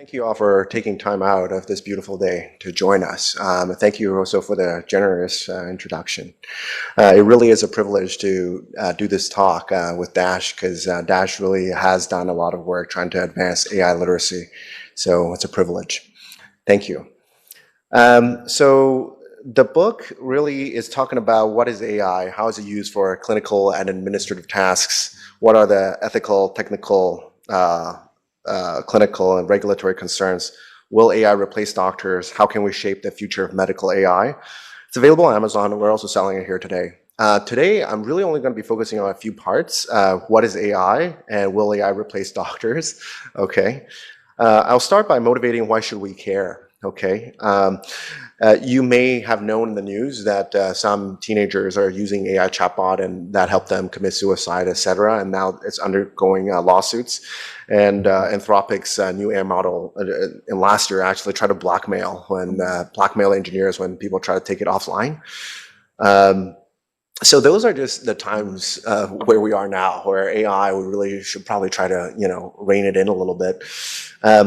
Thank you all for taking time out of this beautiful day to join us. Thank you also for the generous introduction. It really is a privilege to do this talk with Dash because Dash really has done a lot of work trying to advance AI literacy. So it's a privilege. Thank you. So the book really is talking about what is AI, how is it used for clinical and administrative tasks, what are the ethical, technical, clinical and regulatory concerns. Will AI replace doctors? How can we shape the future of medical AI? It's available on Amazon, and we're also selling it here today. Today, I'm really only going to be focusing on a few parts. What is AI, and will AI replace doctors? Okay. I'll start by motivating why should we care? Okay. You may have known in the news that some teenagers are using AI chatbot and that helped them commit suicide, etc. And now it's undergoing lawsuits. And Anthropic's new AI model in last year actually tried to blackmail engineers when people try to take it offline. So those are just the times where we are now, where AI, we really should probably try to, rein it in a little bit.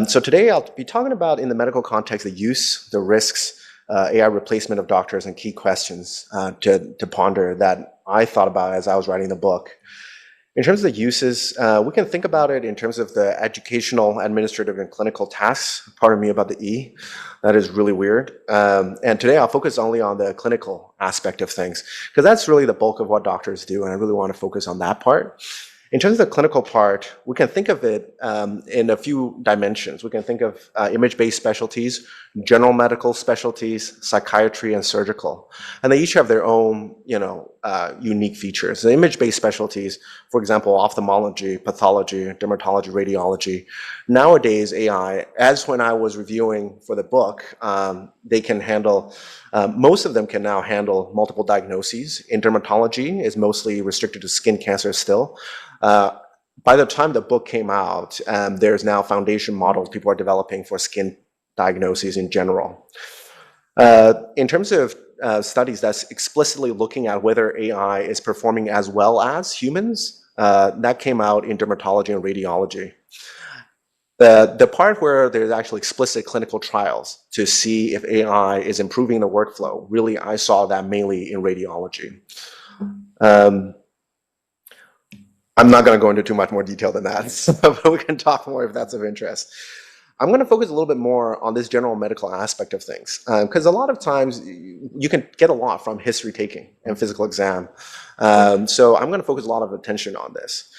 So today I'll be talking about, in the medical context, the use, the risks, AI replacement of doctors, and key questions to ponder that I thought about as I was writing the book. In terms of the uses, we can think about it in terms of the educational, administrative, and clinical tasks. Pardon me about the E. That is really weird. And today I'll focus only on the clinical aspect of things, because that's really the bulk of what doctors do, and I really want to focus on that part. In terms of the clinical part, we can think of it in a few dimensions. We can think of image-based specialties, general medical specialties, psychiatry, and surgical. And they each have their own, unique features. The image-based specialties, for example, ophthalmology, pathology, dermatology, radiology. Nowadays, AI, as when I was reviewing for the book, they can handle, most of them can now handle multiple diagnoses. In dermatology, is mostly restricted to skin cancer still. By the time the book came out, there's now foundation models people are developing for skin diagnoses in general. In terms of studies that's explicitly looking at whether AI is performing as well as humans, that came out in dermatology and radiology. The part where there's actually explicit clinical trials to see if AI is improving the workflow, really I saw that mainly in radiology. I'm not going to go into too much more detail than that, but we can talk more if that's of interest. I'm going to focus a little bit more on this general medical aspect of things, because a lot of times you can get a lot from history taking and physical exam. So I'm going to focus a lot of attention on this.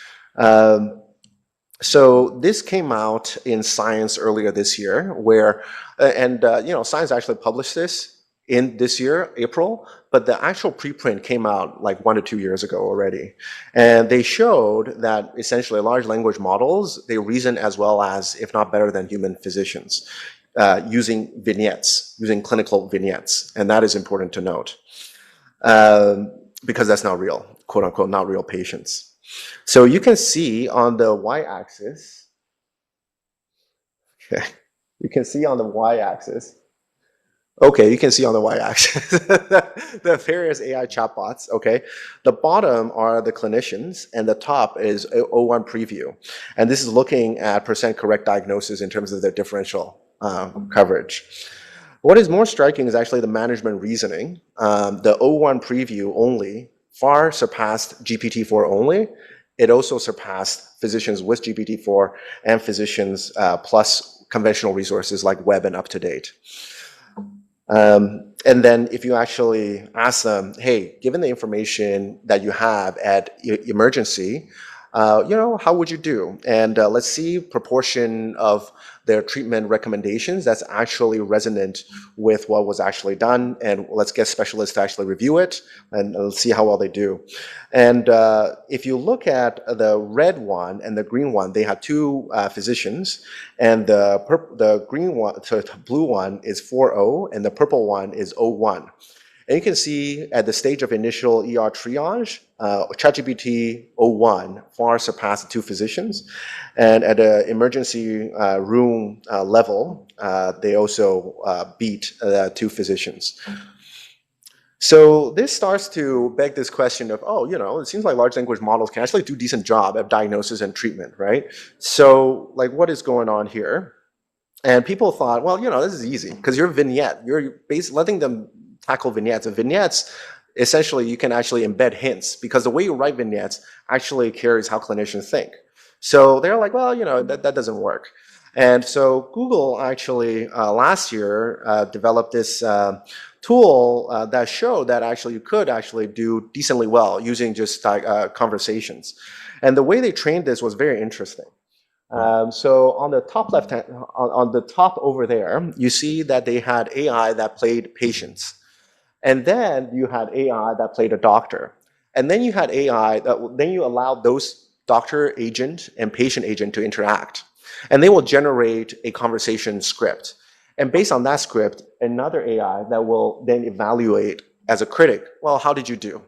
So this came out in Science earlier this year, where, Science actually published this in this year, April, but the actual preprint came out like 1 to 2 years ago already. And they showed that essentially large language models, they reason as well as, if not better than human physicians, using vignettes, using clinical vignettes. And that is important to note, because that's not real, quote unquote, not real patients. So you can see on the y-axis, okay, you can see on the y-axis, okay, you can see on the y-axis the various AI chatbots, okay? The bottom are the clinicians, and the top is O1 preview. And this is looking at percent correct diagnosis in terms of their differential coverage. What is more striking is actually the management reasoning. The O1 preview only far surpassed GPT-4 only. It also surpassed physicians with GPT-4 and physicians plus conventional resources like web and UpToDate. And then if you actually ask them, hey, given the information that you have at emergency, how would you do? And let's see proportion of their treatment recommendations that's actually resonant with what was actually done, and let's get specialists to actually review it and let's see how well they do. And if you look at the red one and the green one, they had two physicians, and the green one, so the blue one is 4.0 and the purple one is 0.1. And you can see at the stage of initial ER triage, ChatGPT 0.1 far surpassed the two physicians. And at the emergency room level, they also beat the two physicians. So this starts to beg this question of, it seems like large language models can actually do a decent job at diagnosis and treatment, right? So like, what is going on here? And people thought, well, this is easy because you're vignette. You're letting them tackle vignettes. And vignettes, essentially, you can actually embed hints because the way you write vignettes actually carries how clinicians think. So they're like, well, that doesn't work. And so Google actually last year developed this tool that showed that actually you could actually do decently well using just conversations. And the way they trained this was very interesting. So on the top left hand, on the top over there, you see that they had AI that played patients. And then you had AI that played a doctor. And then you had AI that then you allowed those doctor agent and patient agent to interact. And they will generate a conversation script. And based on that script, another AI that will then evaluate as a critic, well, how did you do?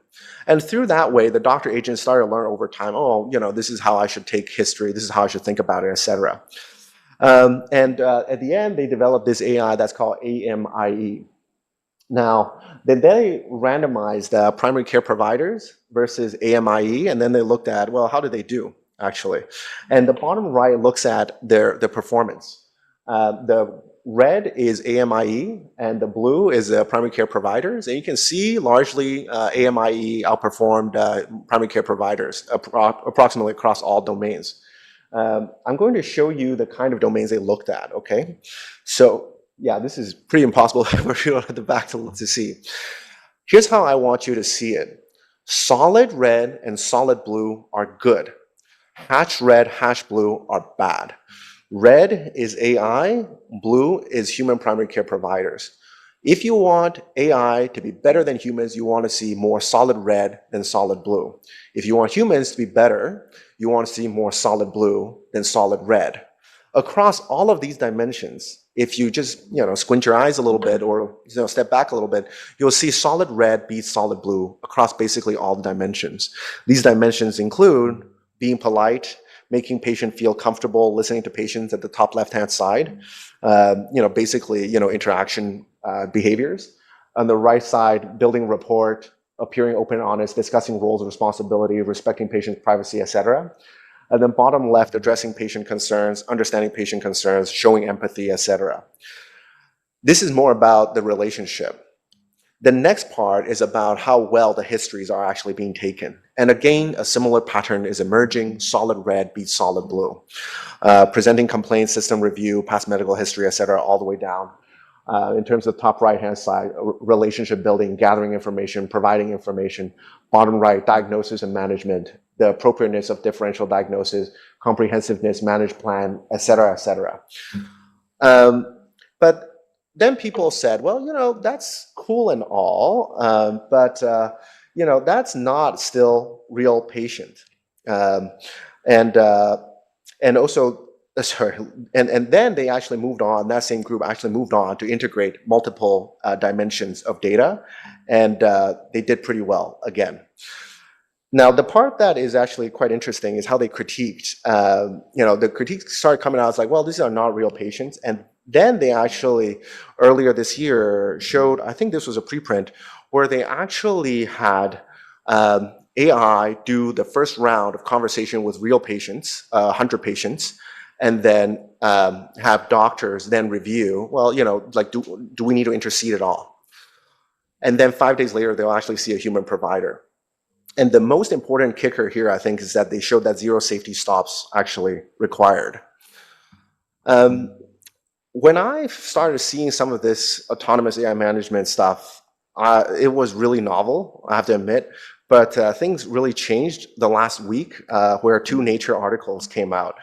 And through that way, the doctor agent started to learn over time, oh, this is how I should take history, this is how I should think about it, etc. And at the end, they developed this AI that's called AMIE. Now, then they randomized primary care providers versus AMIE, and then they looked at, well, how did they do, actually? And the bottom right looks at their performance. The red is AMIE, and the blue is primary care providers. And you can see largely AMIE outperformed primary care providers approximately across all domains. I'm going to show you the kind of domains they looked at, okay? So yeah, this is pretty impossible for you at the back to see. Here's how I want you to see it. Solid red and solid blue are good. Hatch red, hash blue are bad. Red is AI, blue is human primary care providers. If you want AI to be better than humans, you want to see more solid red than solid blue. If you want humans to be better, you want to see more solid blue than solid red. Across all of these dimensions, if you just squint your eyes a little bit or step back a little bit, you'll see solid red beats solid blue across basically all the dimensions. These dimensions include being polite, making patient feel comfortable, listening to patients at the top left-hand side, basically interaction behaviors. On the right side, building rapport, appearing open and honest, discussing roles and responsibility, respecting patient privacy, etc. And then bottom left, addressing patient concerns, understanding patient concerns, showing empathy, etc. This is more about the relationship. The next part is about how well the histories are actually being taken. And again, a similar pattern is emerging. Solid red beats solid blue. Presenting complaints, system review, past medical history, etc., all the way down. In terms of top right-hand side, relationship building, gathering information, providing information. Bottom right, diagnosis and management, the appropriateness of differential diagnosis, comprehensiveness, managed plan, et cetera, et cetera. But then people said, well, that's cool and all, but that's not still real patient. And also, sorry, and then they actually moved on, that same group actually moved on to integrate multiple dimensions of data, and they did pretty well again. Now, the part that is actually quite interesting is how they critiqued. The critiques started coming out. It's like, well, these are not real patients. And then they actually, earlier this year, showed, I think this was a preprint, where they actually had AI do the first round of conversation with real patients, 100 patients, and then have doctors then review, well, like, do we need to intercede at all? And then 5 days later, they'll actually see a human provider. And the most important kicker here, I think, is that they showed that zero safety stops actually required. When I started seeing some of this autonomous AI management stuff, it was really novel, I have to admit. But things really changed the last week where 2 Nature articles came out.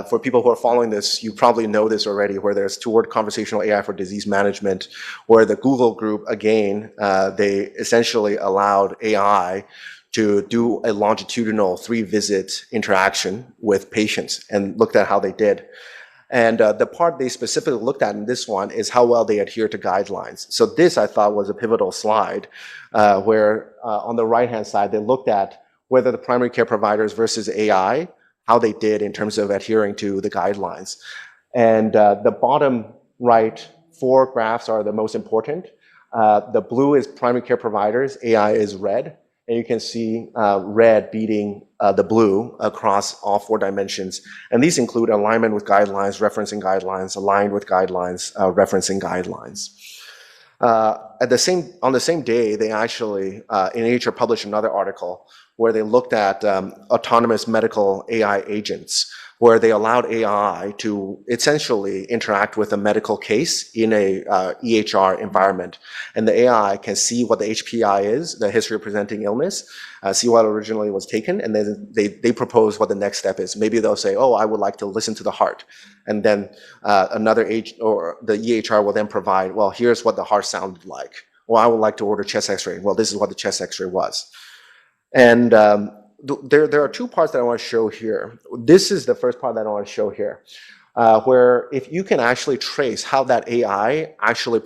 For people who are following this, you probably know this already, where there's Toward Conversational AI for Disease Management, where the Google group, again, they essentially allowed AI to do a longitudinal 3-visit interaction with patients and looked at how they did. And the part they specifically looked at in this one is how well they adhere to guidelines. So this, I thought, was a pivotal slide where on the right-hand side, they looked at whether the primary care providers versus AI, how they did in terms of adhering to the guidelines. And the bottom right 4 graphs are the most important. The blue is primary care providers, AI is red. and you can see red beating the blue across all 4 dimensions. And these include alignment with guidelines, referencing guidelines, aligned with guidelines, referencing guidelines. On the same day, they actually, in Nature, published another article where they looked at autonomous medical AI agents, where they allowed AI to essentially interact with a medical case in a EHR environment. And the AI can see what the HPI is, the history of presenting illness, see what originally was taken, and then they propose what the next step is. Maybe they'll say, oh, I would like to listen to the heart. And then another agent or the EHR will then provide, well, here's what the heart sounded like. Well, I would like to order chest x-ray. Well, this is what the chest x-ray was. And there are 2 parts that I want to show here. This is the first part that I want to show here, where if you can actually trace how that AI actually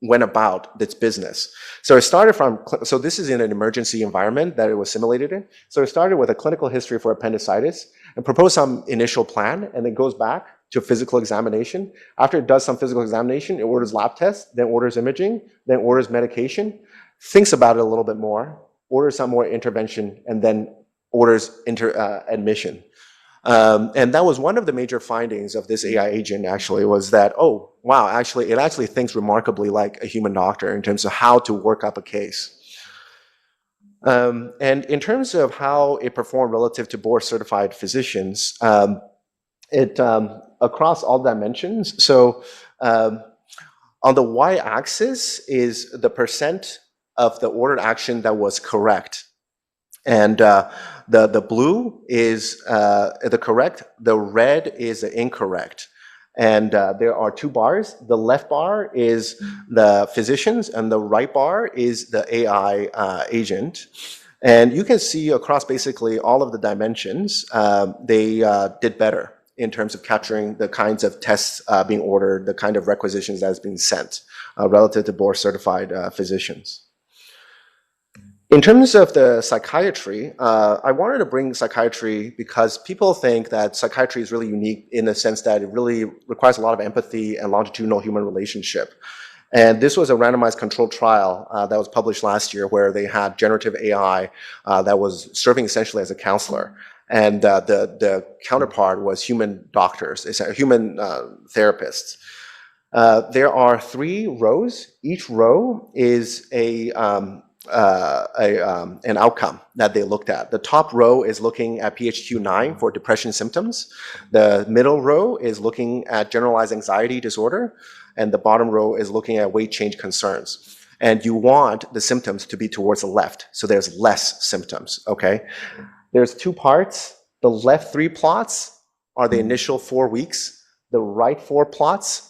went about its business. So it started from, so this is in an emergency environment that it was simulated in. So it started with a clinical history for appendicitis and proposed some initial plan, and then goes back to physical examination. After it does some physical examination, it orders lab tests, then orders imaging, then orders medication, thinks about it a little bit more, orders some more intervention, and then orders admission. And that was one of the major findings of this AI agent, actually, was that, oh, wow, actually, it actually thinks remarkably like a human doctor in terms of how to work up a case. And in terms of how it performed relative to board-certified physicians, across all dimensions. So on the y-axis is the percent of the ordered action that was correct. And the blue is the correct, the red is the incorrect. And there are 2 bars. The left bar is the physicians, and the right bar is the AI agent. And you can see across basically all of the dimensions, they did better in terms of capturing the kinds of tests being ordered, the kind of requisitions that is being sent relative to board-certified physicians. In terms of the psychiatry, I wanted to bring psychiatry because people think that psychiatry is really unique in the sense that it really requires a lot of empathy and longitudinal human relationship. And this was a randomized controlled trial that was published last year where they had generative AI that was serving essentially as a counselor. And the counterpart was human doctors, human therapists. There are 3 rows. Each row is an outcome that they looked at. The top row is looking at PHQ-9 for depression symptoms. The middle row is looking at generalized anxiety disorder. And the bottom row is looking at weight change concerns. And you want the symptoms to be towards the left, so there's less symptoms, okay? There's 2 parts. The left 3 plots are the initial 4 weeks. The right 3 plots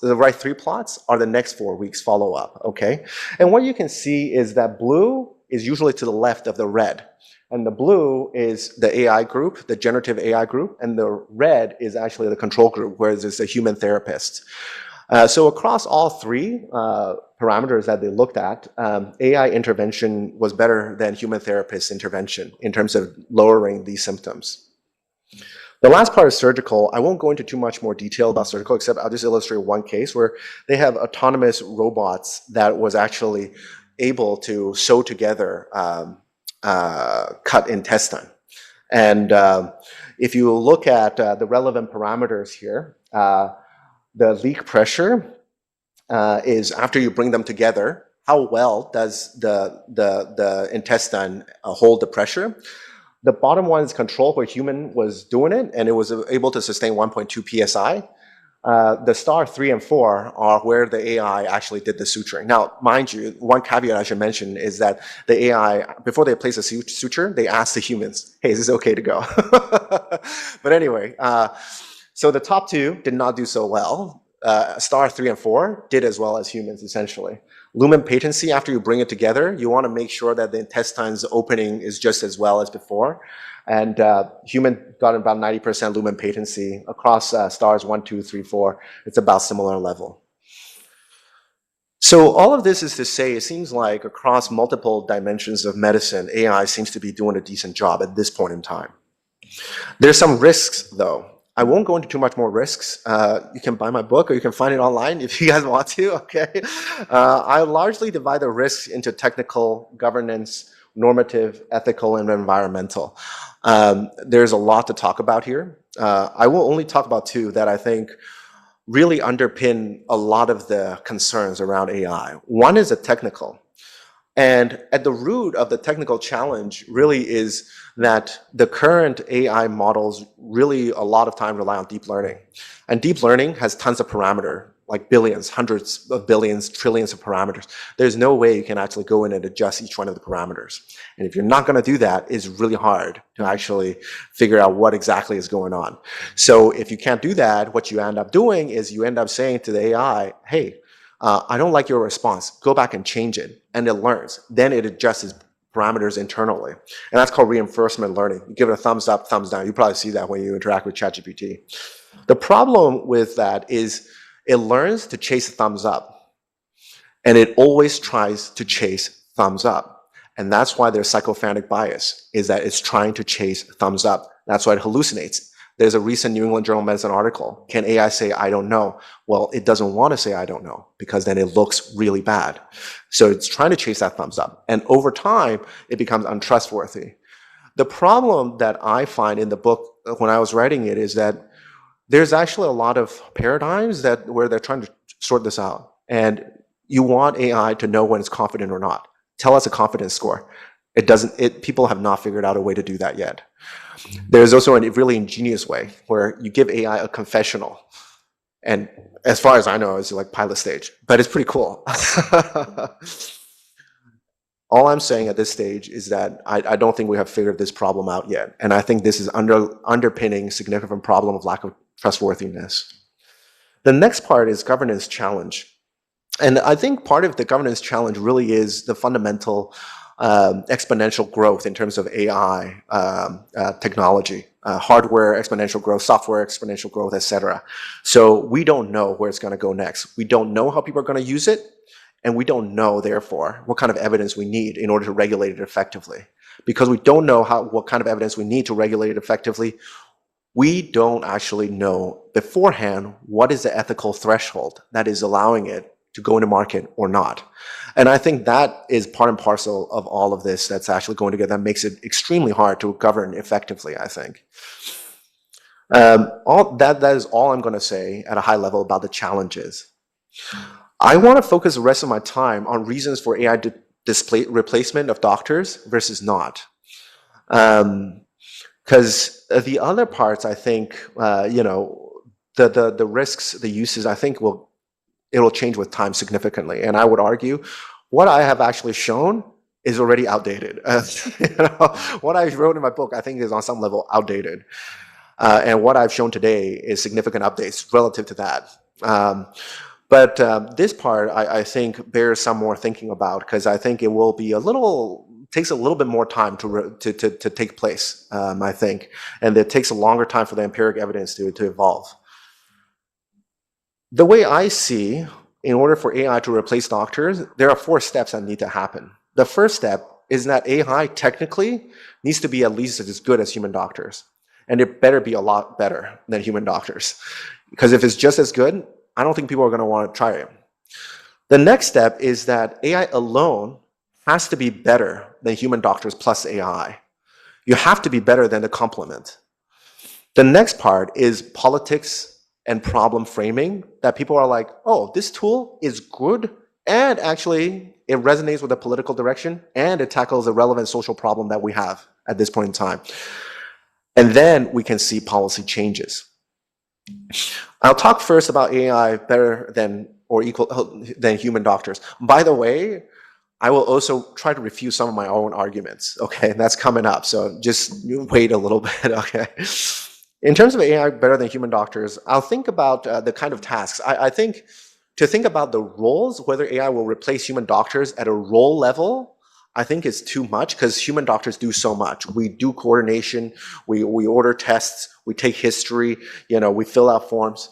are the next 4 weeks follow-up, okay? And what you can see is that blue is usually to the left of the red. And the blue is the AI group, the generative AI group, and the red is actually the control group, whereas it's a human therapist. So across all 3 parameters that they looked at, AI intervention was better than human therapist intervention in terms of lowering these symptoms. The last part is surgical. I won't go into too much more detail about surgical, except I'll just illustrate one case where they have autonomous robots that was actually able to sew together cut intestine. And if you look at the relevant parameters here, the leak pressure is after you bring them together, how well does the intestine hold the pressure? The bottom one is control, where human was doing it, and it was able to sustain 1.2 psi. The star 3 and 4 are where the AI actually did the suturing. Now, mind you, one caveat I should mention is that the AI, before they place a suture, they ask the humans, hey, is this okay to go? But anyway, so the top 2 did not do so well. Star 3 and 4 did as well as humans, essentially. Lumen patency, after you bring it together, you want to make sure that the intestine's opening is just as well as before. And human got about 90% lumen patency. Across stars 1, 2, 3, 4, it's about similar level. So all of this is to say, it seems like across multiple dimensions of medicine, AI seems to be doing a decent job at this point in time. There's some risks, though. I won't go into too much more risks. You can buy my book or you can find it online if you guys want to, okay? I largely divide the risks into technical, governance, normative, ethical, and environmental. There's a lot to talk about here. I will only talk about two that I think really underpin a lot of the concerns around AI. One is a technical. And at the root of the technical challenge really is that the current AI models really a lot of time rely on deep learning. And deep learning has tons of parameter, like billions, hundreds of billions, trillions of parameters. There's no way you can actually go in and adjust each one of the parameters. And if you're not going to do that, it's really hard to actually figure out what exactly is going on. So if you can't do that, what you end up doing is you end up saying to the AI, hey, I don't like your response. Go back and change it. And it learns. Then it adjusts its parameters internally. And that's called reinforcement learning. You give it a thumbs up, thumbs down. You probably see that when you interact with ChatGPT. The problem with that is it learns to chase a thumbs up. And it always tries to chase thumbs up. And that's why there's psychophantic bias, is that it's trying to chase thumbs up. That's why it hallucinates. There's a recent New England Journal of Medicine article. Can AI say, I don't know? Well, it doesn't want to say, I don't know, because then it looks really bad. So it's trying to chase that thumbs up. And over time, it becomes untrustworthy. The problem that I find in the book when I was writing it is that there's actually a lot of paradigms where they're trying to sort this out. And you want AI to know when it's confident or not. Tell us a confidence score. People have not figured out a way to do that yet. There's also a really ingenious way where you give AI a confessional. And as far as I know, it's like pilot stage, but it's pretty cool. All I'm saying at this stage is that I don't think we have figured this problem out yet. And I think this is underpinning significant problem of lack of trustworthiness. The next part is governance challenge. And I think part of the governance challenge really is the fundamental exponential growth in terms of AI technology, hardware exponential growth, software exponential growth, etc. So we don't know where it's going to go next. We don't know how people are going to use it, and we don't know, therefore, what kind of evidence we need in order to regulate it effectively. Because we don't know what kind of evidence we need to regulate it effectively, we don't actually know beforehand what is the ethical threshold that is allowing it to go into market or not. And I think that is part and parcel of all of this that's actually going together that makes it extremely hard to govern effectively, I think. That is all I'm going to say at a high level about the challenges. I want to focus the rest of my time on reasons for AI replacement of doctors versus not. Because the other parts, I think, the risks, the uses, I think it'll change with time significantly. And I would argue what I have actually shown is already outdated. What I wrote in my book, I think, is on some level outdated. And what I've shown today is significant updates relative to that. But this part, I think, bears some more thinking about, because I think it will be takes a little bit more time to take place, I think. And it takes a longer time for the empiric evidence to evolve. The way I see, in order for AI to replace doctors, there are 4 steps that need to happen. The first step is that AI technically needs to be at least as good as human doctors. And it better be a lot better than human doctors. Because if it's just as good, I don't think people are going to want to try it. The next step is that AI alone has to be better than human doctors plus AI. You have to be better than the complement. The next part is politics and problem framing, that people are like, oh, this tool is good, and actually it resonates with the political direction, and it tackles a relevant social problem that we have at this point in time. And then we can see policy changes. I'll talk first about AI better than or equal than human doctors. By the way, I will also try to refute some of my own arguments, okay? And that's coming up, so just wait a little bit, okay? In terms of AI better than human doctors, I'll think about the kind of tasks. I think to think about the roles, whether AI will replace human doctors at a role level, I think is too much, because human doctors do so much. We do coordination, we order tests, we take history, we fill out forms.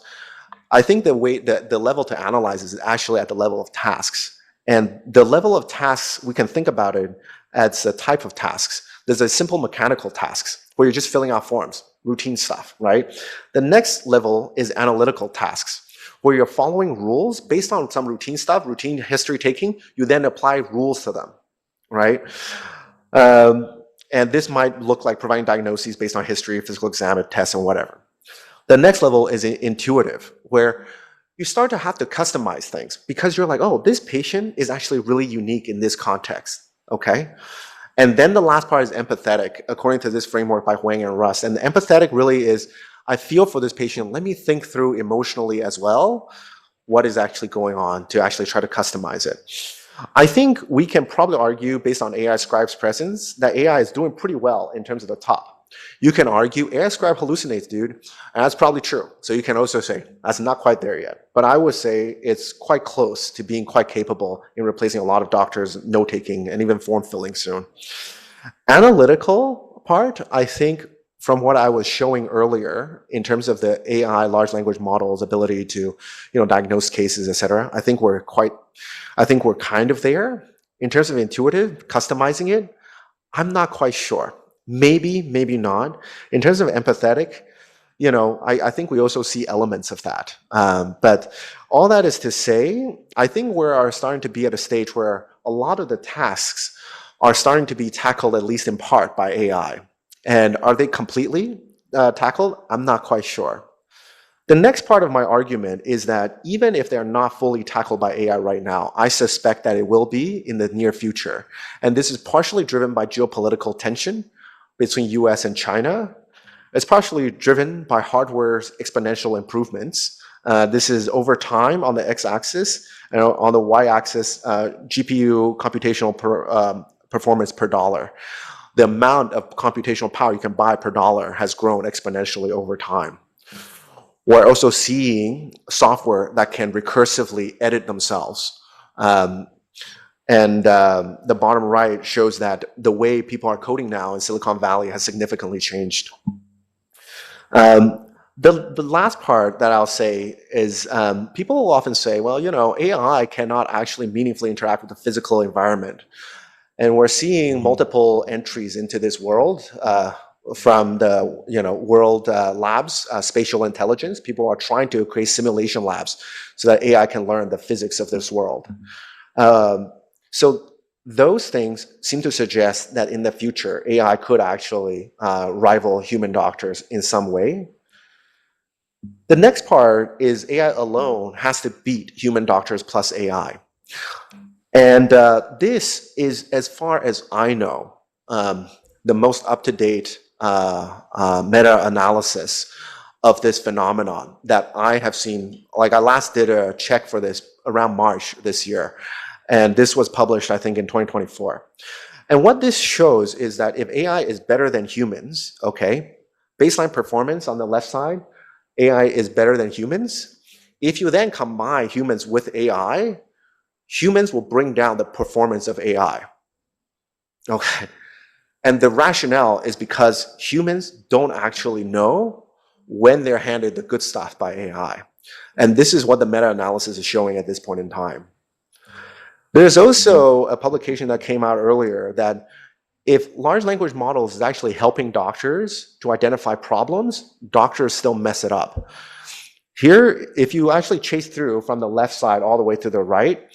I think the level to analyze is actually at the level of tasks. And the level of tasks, we can think about it as a type of tasks. There's a simple mechanical tasks where you're just filling out forms, routine stuff, right? The next level is analytical tasks, where you're following rules based on some routine stuff, routine history taking, you then apply rules to them, right? And this might look like providing diagnoses based on history, physical exam, tests, and whatever. The next level is intuitive, where you start to have to customize things because you're like, oh, this patient is actually really unique in this context, okay? And then the last part is empathetic, according to this framework by Huang and Russ. And the empathetic really is, I feel for this patient, let me think through emotionally as well what is actually going on to actually try to customize it. I think we can probably argue, based on AI Scribe's presence, that AI is doing pretty well in terms of the top. You can argue AI Scribe hallucinates, dude, and that's probably true. So you can also say that's not quite there yet. But I would say it's quite close to being quite capable in replacing a lot of doctors' note-taking and even form filling soon. Analytical part, I think, from what I was showing earlier in terms of the AI large language model's ability to, diagnose cases, et cetera, I think we're kind of there. In terms of intuitive, customizing it, I'm not quite sure. Maybe, maybe not. In terms of empathetic, I think we also see elements of that. But all that is to say, I think we are starting to be at a stage where a lot of the tasks are starting to be tackled, at least in part, by AI. And are they completely tackled? I'm not quite sure. The next part of my argument is that even if they're not fully tackled by AI right now, I suspect that it will be in the near future. And this is partially driven by geopolitical tension between US and China. It's partially driven by hardware's exponential improvements. This is over time on the x-axis, and on the y-axis, GPU computational performance per dollar. The amount of computational power you can buy per dollar has grown exponentially over time. We're also seeing software that can recursively edit themselves. And the bottom right shows that the way people are coding now in Silicon Valley has significantly changed. The last part that I'll say is people will often say, well, AI cannot actually meaningfully interact with the physical environment. And we're seeing multiple entries into this world from the world labs, spatial intelligence. People are trying to create simulation labs so that AI can learn the physics of this world. So those things seem to suggest that in the future, AI could actually rival human doctors in some way. The next part is AI alone has to beat human doctors plus AI. And this is, as far as I know, the most up-to-date meta-analysis of this phenomenon that I have seen. Like, I last did a check for this around March this year, and this was published, I think, in 2024. And what this shows is that if AI is better than humans, okay, baseline performance on the left side, AI is better than humans. If you then combine humans with AI, humans will bring down the performance of AI. Okay. And the rationale is because humans don't actually know when they're handed the good stuff by AI. And this is what the meta-analysis is showing at this point in time. There's also a publication that came out earlier that if large language models is actually helping doctors to identify problems, doctors still mess it up. Here, if you actually chase through from the left side all the way to the right,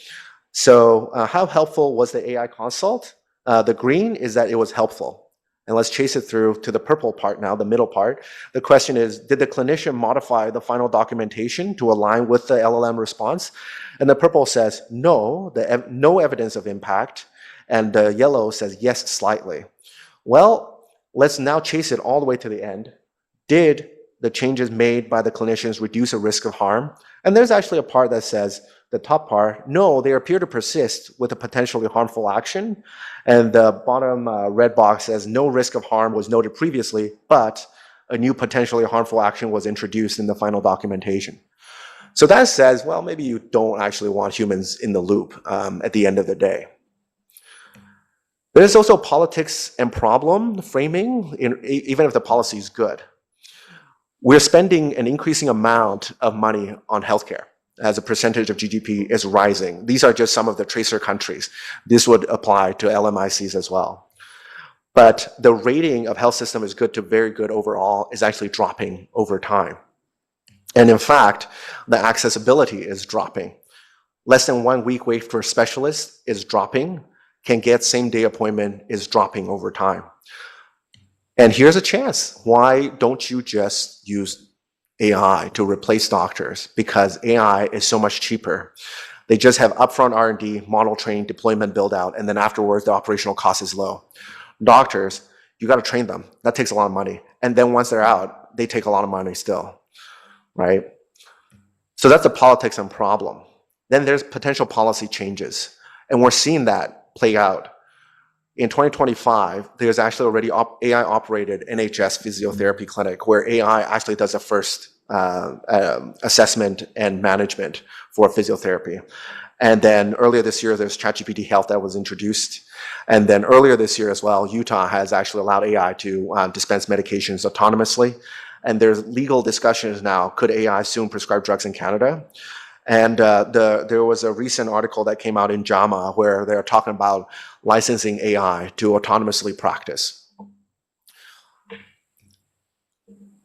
so how helpful was the AI consult? The green is that it was helpful. And let's chase it through to the purple part now, the middle part. The question is, did the clinician modify the final documentation to align with the LLM response? And the purple says, no, no evidence of impact. And the yellow says, yes, slightly. Well, let's now chase it all the way to the end. Did the changes made by the clinicians reduce a risk of harm? And there's actually a part that says, the top part, no, they appear to persist with a potentially harmful action. And the bottom red box says no risk of harm was noted previously, but a new potentially harmful action was introduced in the final documentation. So that says, well, maybe you don't actually want humans in the loop at the end of the day. There's also politics and problem framing, even if the policy is good. We're spending an increasing amount of money on healthcare as a percentage of GDP is rising. These are just some of the tracer countries. This would apply to LMICs as well. But the rating of health system is good to very good overall is actually dropping over time. And in fact, the accessibility is dropping. Less than 1 week wait for specialists is dropping. can get same-day appointment is dropping over time. And here's a chance. Why don't you just use AI to replace doctors? Because AI is so much cheaper. They just have upfront R&D, model training, deployment build out, and then afterwards the operational cost is low. Doctors, you got to train them. That takes a lot of money. And then once they're out, they take a lot of money still, right? So that's the politics and problem. Then there's potential policy changes. And we're seeing that play out. In 2025, there's actually already AI-operated NHS physiotherapy clinic where AI actually does the first assessment and management for physiotherapy. And then earlier this year, there's ChatGPT Health that was introduced. And then earlier this year as well, Utah has actually allowed AI to dispense medications autonomously. And there's legal discussions now, could AI soon prescribe drugs in Canada? And there was a recent article that came out in JAMA where they're talking about licensing AI to autonomously practice.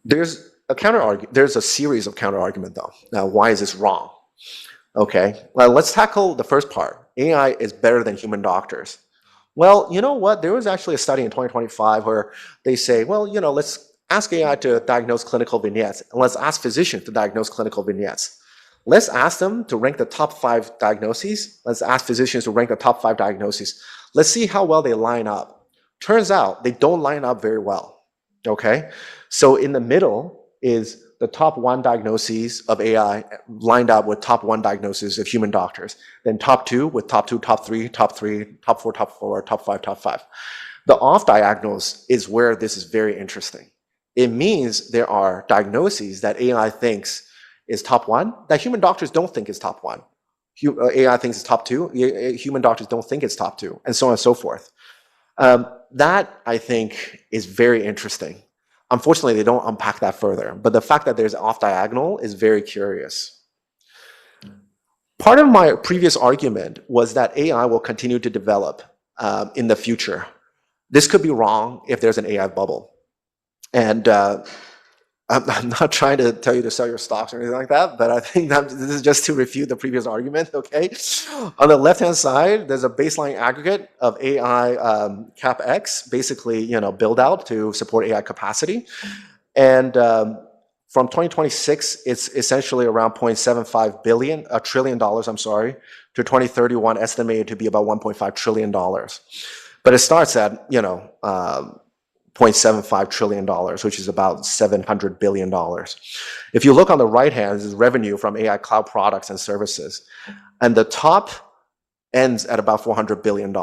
There's a series of counter-argument though. Now, why is this wrong? Okay, well, let's tackle the first part. AI is better than human doctors. Well, you know what? There was actually a study in 2025 where they say, well, let's ask AI to diagnose clinical vignettes, and let's ask physicians to diagnose clinical vignettes. Let's ask them to rank the top 5 diagnoses. Let's ask physicians to rank the top 5 diagnoses. Let's see how well they line up. Turns out they don't line up very well, okay? So in the middle is the top 1 diagnoses of AI lined up with top 1 diagnoses of human doctors. Then top 2 with top 2, top 3, top 3, top 4, top 4, top 5, top 5. The off diagonals is where this is very interesting. It means there are diagnoses that AI thinks is top 1 that human doctors don't think is top 1. AI thinks it's top 2. Human doctors don't think it's top 2, and so on and so forth. That, I think, is very interesting. Unfortunately, they don't unpack that further, but the fact that there's off diagonal is very curious. Part of my previous argument was that AI will continue to develop in the future. This could be wrong if there's an AI bubble. And I'm not trying to tell you to sell your stocks or anything like that, but I think that this is just to refute the previous argument, okay? On the left-hand side, there's a baseline aggregate of AI CapEx, basically, build out to support AI capacity. And from 2026, it's essentially around $0.75 trillion, I'm sorry, to 2031 estimated to be about $1.5 trillion. But it starts at, $0.75 trillion, which is about $700 billion. If you look on the right hand, this is revenue from AI cloud products and services. And the top ends at about $400 billion.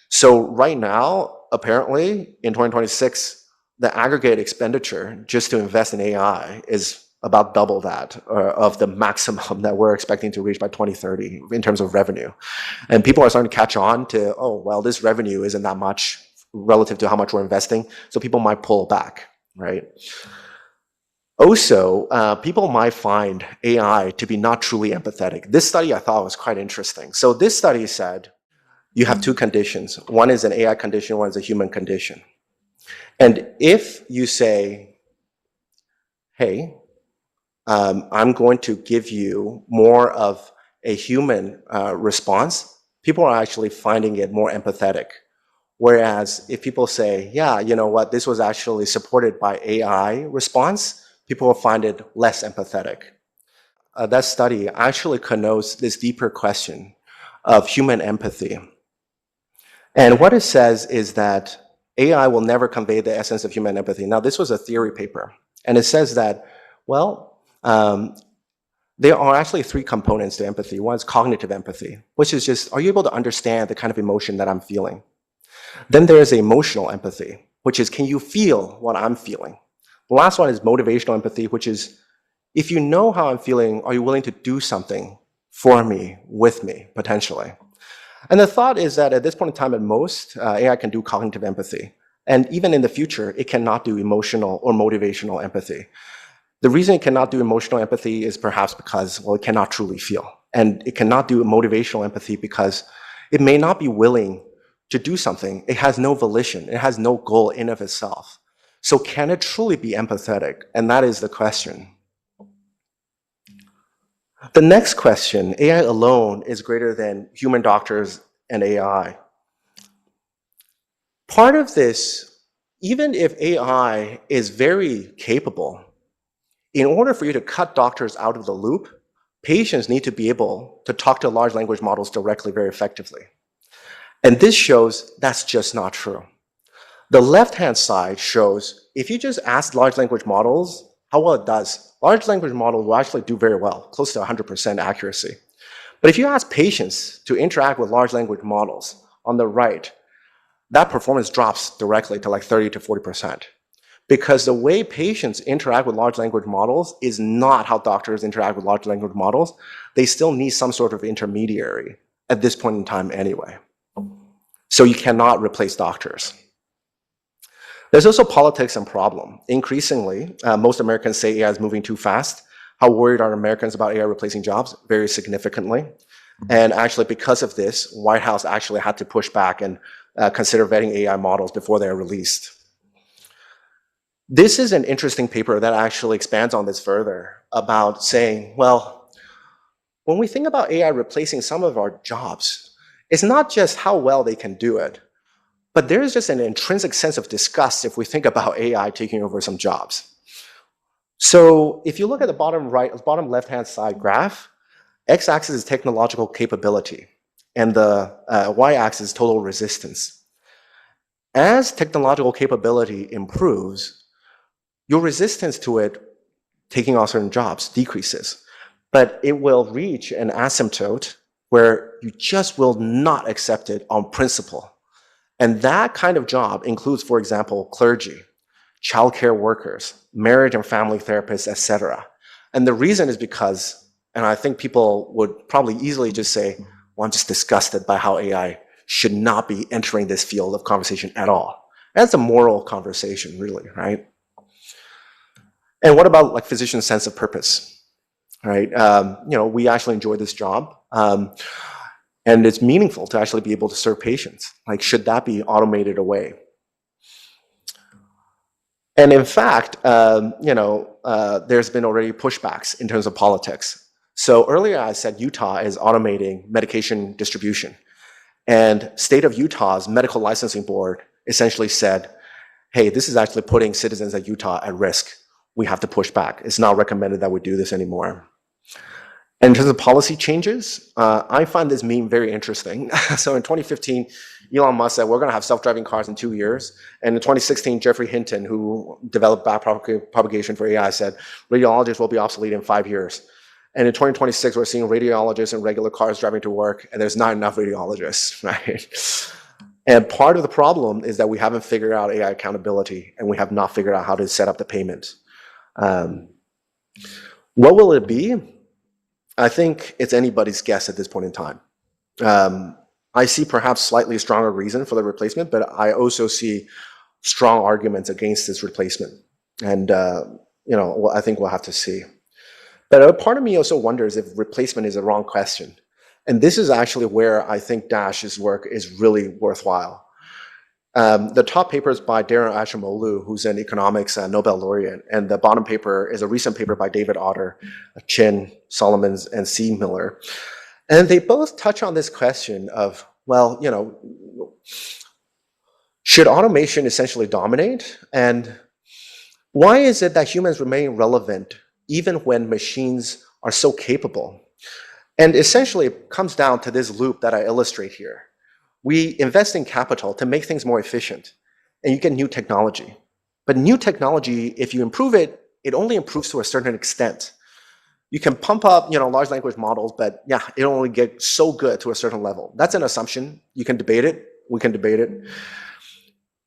So right now, apparently, in 2026, the aggregate expenditure just to invest in AI is about double that of the maximum that we're expecting to reach by 2030 in terms of revenue. And people are starting to catch on to, oh, well, this revenue isn't that much relative to how much we're investing, so people might pull back, right? Also, people might find AI to be not truly empathetic. This study I thought was quite interesting. So this study said you have 2 conditions. One is an AI condition, one is a human condition. And if you say, hey, I'm going to give you more of a human response, people are actually finding it more empathetic. Whereas if people say, yeah, you know what, this was actually supported by AI response, people will find it less empathetic. That study actually connotes this deeper question of human empathy. And what it says is that AI will never convey the essence of human empathy. Now, this was a theory paper, and it says that, well, there are actually 3 components to empathy. One is cognitive empathy, which is just, are you able to understand the kind of emotion that I'm feeling? Then there is emotional empathy, which is, can you feel what I'm feeling? The last one is motivational empathy, which is, if you know how I'm feeling, are you willing to do something for me, with me, potentially? And the thought is that at this point in time, at most, AI can do cognitive empathy. And even in the future, it cannot do emotional or motivational empathy. The reason it cannot do emotional empathy is perhaps because, well, it cannot truly feel. And it cannot do motivational empathy because it may not be willing to do something. It has no volition. It has no goal in of itself. So can it truly be empathetic? And that is the question. The next question, AI alone is greater than human doctors and AI. Part of this, even if AI is very capable, in order for you to cut doctors out of the loop, patients need to be able to talk to large language models directly very effectively. And this shows that's just not true. The left-hand side shows if you just ask large language models how well it does, large language models will actually do very well, close to 100% accuracy. But if you ask patients to interact with large language models on the right, that performance drops directly to like 30 to 40%. Because the way patients interact with large language models is not how doctors interact with large language models. They still need some sort of intermediary at this point in time anyway. So you cannot replace doctors. There's also politics and problem. Increasingly, most Americans say AI is moving too fast. How worried are Americans about AI replacing jobs? Very significantly. And actually, because of this, White House actually had to push back and consider vetting AI models before they are released. This is an interesting paper that actually expands on this further about saying, well, when we think about AI replacing some of our jobs, it's not just how well they can do it, but there is just an intrinsic sense of disgust if we think about AI taking over some jobs. So if you look at the bottom left-hand side graph, x-axis is technological capability, and the y-axis is total resistance. As technological capability improves, your resistance to it taking on certain jobs decreases, but it will reach an asymptote where you just will not accept it on principle. And that kind of job includes, for example, clergy, childcare workers, marriage and family therapists, etc. And the reason is because, and I think people would probably easily just say, well, I'm just disgusted by how AI should not be entering this field of conversation at all. That's a moral conversation, really, right? And what about like physician's sense of purpose, right? We actually enjoy this job. And it's meaningful to actually be able to serve patients. Like, should that be automated away? And in fact, there's been already pushbacks in terms of politics. So earlier I said Utah is automating medication distribution. And state of Utah's medical licensing board essentially said, hey, this is actually putting citizens of Utah at risk. We have to push back. It's not recommended that we do this anymore. And in terms of policy changes, I find this meme very interesting. So in 2015, Elon Musk said, we're going to have self-driving cars in 2 years. And in 2016, Jeffrey Hinton, who developed backpropagation for AI, said, radiologists will be obsolete in 5 years. And in 2026, we're seeing radiologists in regular cars driving to work, and there's not enough radiologists, right? And part of the problem is that we haven't figured out AI accountability, and we have not figured out how to set up the payment. What will it be? I think it's anybody's guess at this point in time. I see perhaps slightly stronger reason for the replacement, but I also see strong arguments against this replacement. And I think we'll have to see. But a part of me also wonders if replacement is a wrong question. And this is actually where I think Dash's work is really worthwhile. The top paper is by Darren Acemoglu, who's an economics Nobel laureate, and the bottom paper is a recent paper by David Otter, Chin, Solomons, and C. Miller. And they both touch on this question of, well, should automation essentially dominate? And why is it that humans remain relevant even when machines are so capable? And essentially, it comes down to this loop that I illustrate here. We invest in capital to make things more efficient, and you get new technology. But new technology, if you improve it, it only improves to a certain extent. You can pump up, large language models, but yeah, it only gets so good to a certain level. That's an assumption. You can debate it. We can debate it.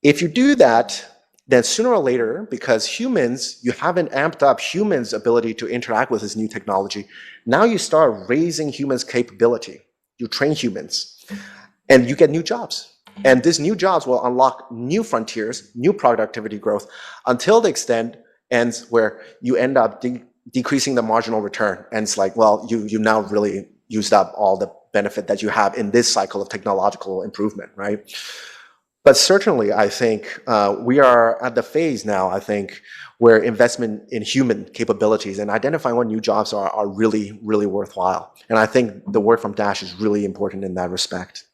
If you do that, then sooner or later, because humans, you haven't amped up humans' ability to interact with this new technology, now you start raising humans' capability. You train humans. And you get new jobs. And these new jobs will unlock new frontiers, new productivity growth, until the extent ends where you end up decreasing the marginal return. And it's like, well, you now really used up all the benefit that you have in this cycle of technological improvement, right? But certainly, I think we are at the phase now, I think, where investment in human capabilities and identifying what new jobs are really, really worthwhile. And I think the work from Dash is really important in that respect.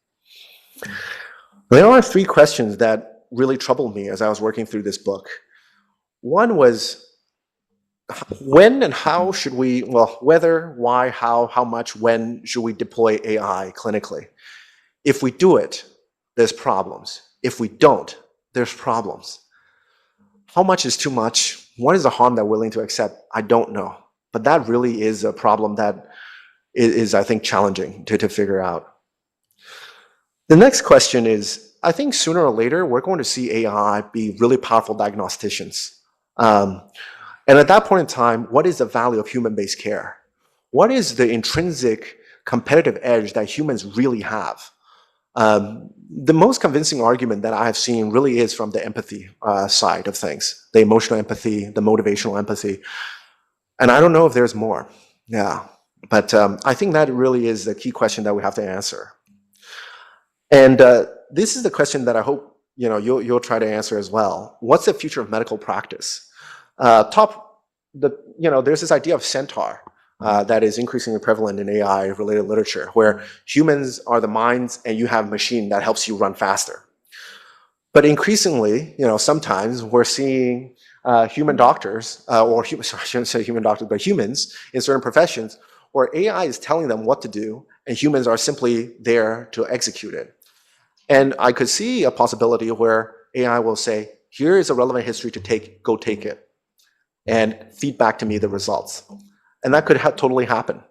There are 3 questions that really troubled me as I was working through this book. One was when and how should we, well, whether, why, how much, when should we deploy AI clinically? If we do it, there's problems. If we don't, there's problems. How much is too much? What is the harm that we're willing to accept? I don't know. But that really is a problem that is I think, challenging to figure out. The next question is, I think sooner or later, we're going to see AI be really powerful diagnosticians. And at that point in time, what is the value of human-based care? What is the intrinsic competitive edge that humans really have? The most convincing argument that I have seen really is from the empathy side of things, the emotional empathy, the motivational empathy. And I don't know if there's more. Yeah. But I think that really is the key question that we have to answer. And this is the question that I hope you'll try to answer as well. What's the future of medical practice? There's this idea of centaur that is increasingly prevalent in AI-related literature, where humans are the minds and you have a machine that helps you run faster. But increasingly, sometimes we're seeing human doctors, I shouldn't say human doctors, but humans in certain professions, where AI is telling them what to do, and humans are simply there to execute it. And I could see a possibility where AI will say, here is a relevant history to take, go take it, and feed back to me the results. And that could totally happen.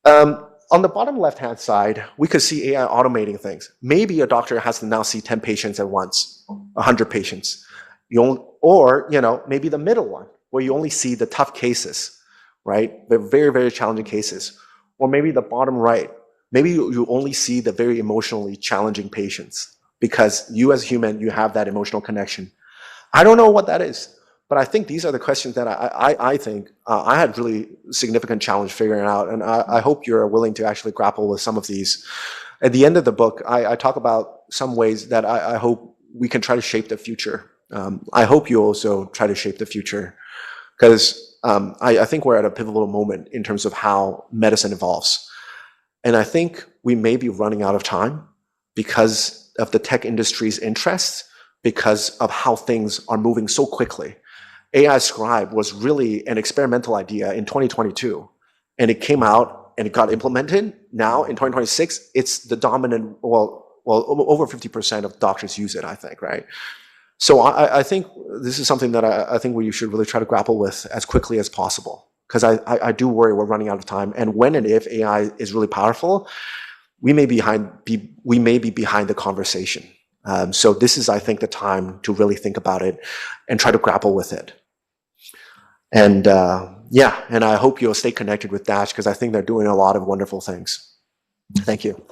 On the bottom left-hand side, we could see AI automating things. Maybe a doctor has to now see 10 patients at once, 100 patients. Maybe the middle one, where you only see the tough cases, right? The very, very challenging cases. Or maybe the bottom right, maybe you only see the very emotionally challenging patients because you as a human, you have that emotional connection. I don't know what that is, but I think these are the questions that I think I had really significant challenge figuring out, and I hope you're willing to actually grapple with some of these. At the end of the book, I talk about some ways that I hope we can try to shape the future. I hope you also try to shape the future, because I think we're at a pivotal moment in terms of how medicine evolves. And I think we may be running out of time because of the tech industry's interest, because of how things are moving so quickly. AI Scribe was really an experimental idea in 2022, and it came out and it got implemented. Now in 2026, it's the dominant, over 50% of doctors use it, I think, right? So I think this is something that I think we should really try to grapple with as quickly as possible, because I do worry we're running out of time. And when and if AI is really powerful, we may be behind the conversation. So this is, I think, the time to really think about it and try to grapple with it. And and I hope you'll stay connected with Dash, because I think they're doing a lot of wonderful things. Thank you.